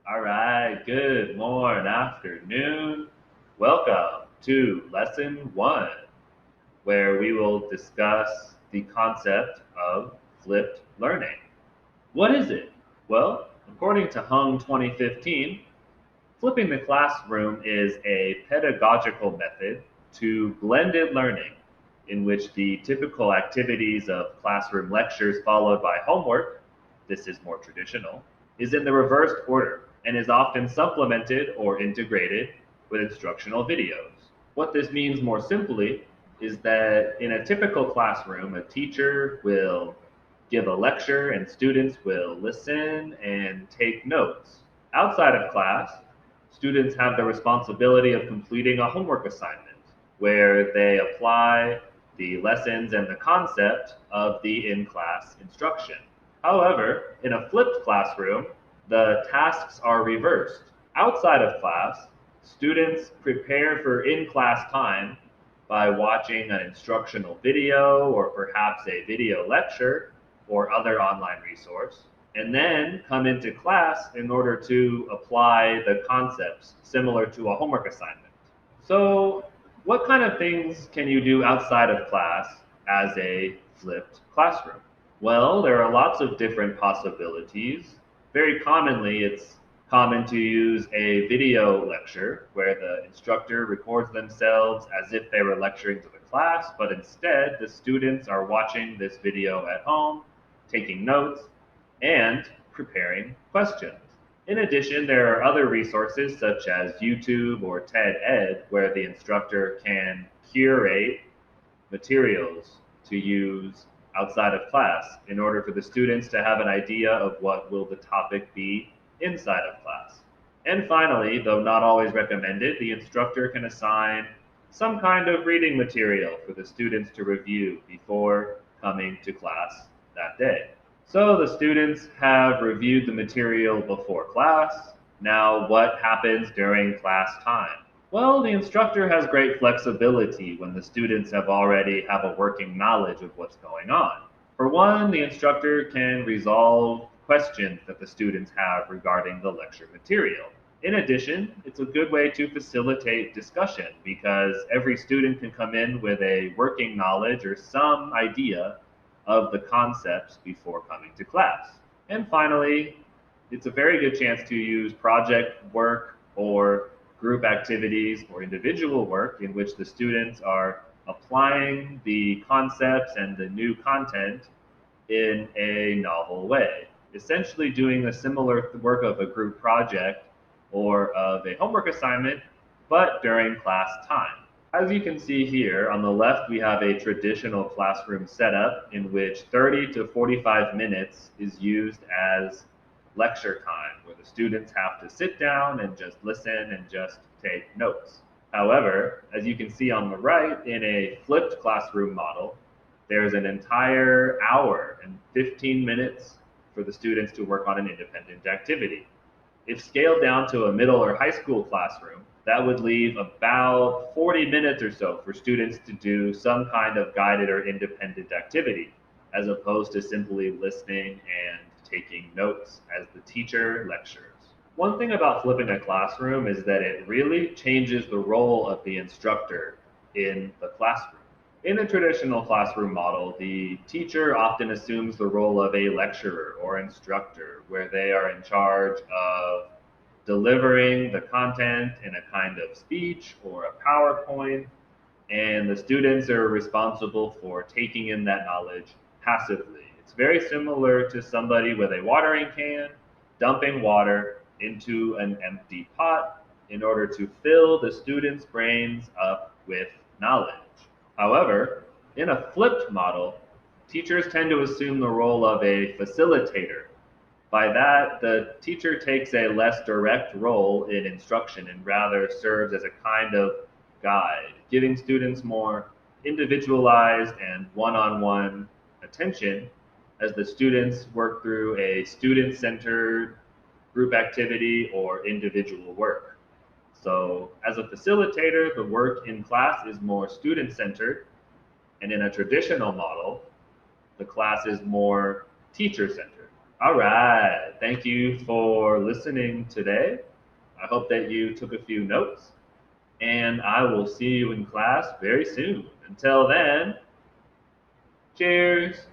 All right, good morning, afternoon. Welcome to lesson one, where we will discuss the concept of flipped learning. What is it? Well, according to Hung 2015, flipping the classroom is a pedagogical method to blended learning in which the typical activities of classroom lectures followed by homework, this is more traditional, is in the reversed order and is often supplemented or integrated with instructional videos. What this means more simply is that in a typical classroom, a teacher will give a lecture and students will listen and take notes. Outside of class, students have the responsibility of completing a homework assignment where they apply the lessons and the concept of the in class instruction. However, in a flipped classroom, the tasks are reversed. Outside of class, students prepare for in class time by watching an instructional video or perhaps a video lecture or other online resource, and then come into class in order to apply the concepts similar to a homework assignment. So, what kind of things can you do outside of class as a flipped classroom? Well, there are lots of different possibilities. Very commonly, it's common to use a video lecture where the instructor records themselves as if they were lecturing to the class, but instead the students are watching this video at home, taking notes, and preparing questions. In addition, there are other resources such as YouTube or TED Ed where the instructor can curate materials to use outside of class in order for the students to have an idea of what will the topic be inside of class. And finally, though not always recommended, the instructor can assign some kind of reading material for the students to review before coming to class that day. So the students have reviewed the material before class. Now, what happens during class time? Well, the instructor has great flexibility when the students have already have a working knowledge of what's going on. For one, the instructor can resolve questions that the students have regarding the lecture material. In addition, it's a good way to facilitate discussion because every student can come in with a working knowledge or some idea of the concepts before coming to class. And finally, it's a very good chance to use project work or group activities or individual work in which the students are applying the concepts and the new content in a novel way. Essentially doing a similar work of a group project or of a homework assignment, but during class time. As you can see here, on the left we have a traditional classroom setup in which 30 to 45 minutes is used as lecture time, where the students have to sit down and just listen and just take notes. However, as you can see on the right, in a flipped classroom model, there's an entire hour and 15 minutes for the students to work on an independent activity. If scaled down to a middle or high school classroom, that would leave about 40 minutes or so for students to do some kind of guided or independent activity, as opposed to simply listening and taking notes as the teacher lectures. One thing about flipping a classroom is that it really changes the role of the instructor in the classroom. In a traditional classroom model, the teacher often assumes the role of a lecturer or instructor, where they are in charge of delivering the content in a kind of speech or a PowerPoint, and the students are responsible for taking in that knowledge passively. It's very similar to somebody with a watering can dumping water into an empty pot in order to fill the students' brains up with knowledge. However, in a flipped model, teachers tend to assume the role of a facilitator. By that, the teacher takes a less direct role in instruction and rather serves as a kind of guide, giving students more individualized and one-on-one attention as the students work through a student-centered group activity or individual work. So as a facilitator, the work in class is more student-centered, and in a traditional model, the class is more teacher-centered. All right. Thank you for listening today. I hope that you took a few notes, and I will see you in class very soon. Until then, cheers.